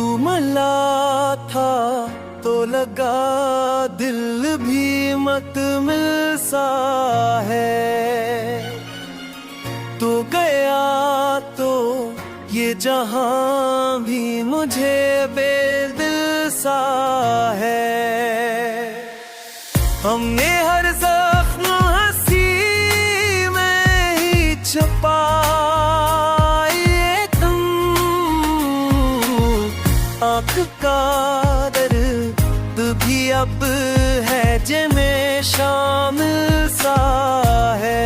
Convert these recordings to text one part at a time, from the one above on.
तू मिला था तो लगा दिल भी मत मिल सा है। तू गया तो ये जहां भी मुझे बेदिल सा है। हमने हर जख्म हंसी में ही छुपाए तुम, आँख का दर्द भी अब है जिन्हें शामिल सा है।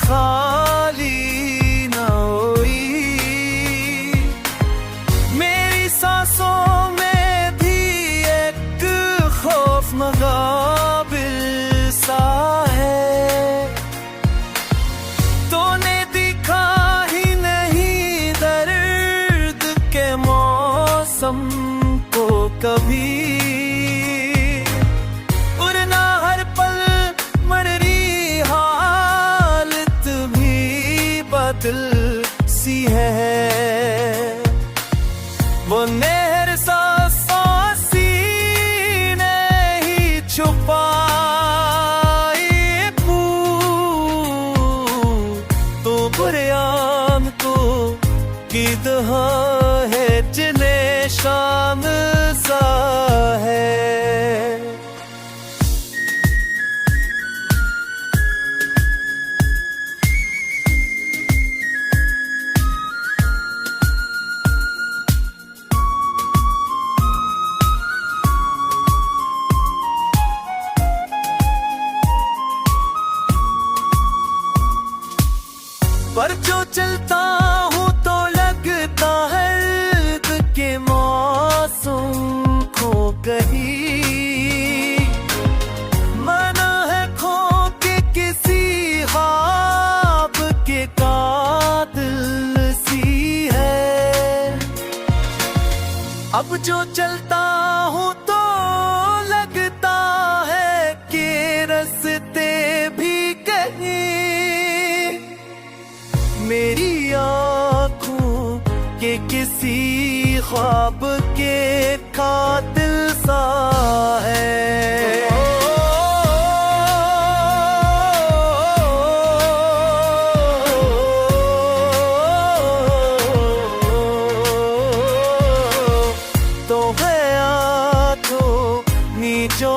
खाली न हुई मेरी सांसों में भी एक खौफ मगाबिल सा है। तूने दिखा ही नहीं दर्द के मौसम को कभी, उड़ना हर पल दिल सी है। वो नहर सांसों सीने ही छुपाई तो बुरियान को की दहा है जिन्हें शाम सा है। पर जो चलता हूँ तो लगता है दर्द के मौसम खो गई। मना है खो के किसी ख्वाब के कातिल सी है। अब जो चलता हूँ तो लगता है कि रास्ते भी कहीं मेरी आँखों के किसी ख्वाब के कातिल सा है। तो गया तो नीचो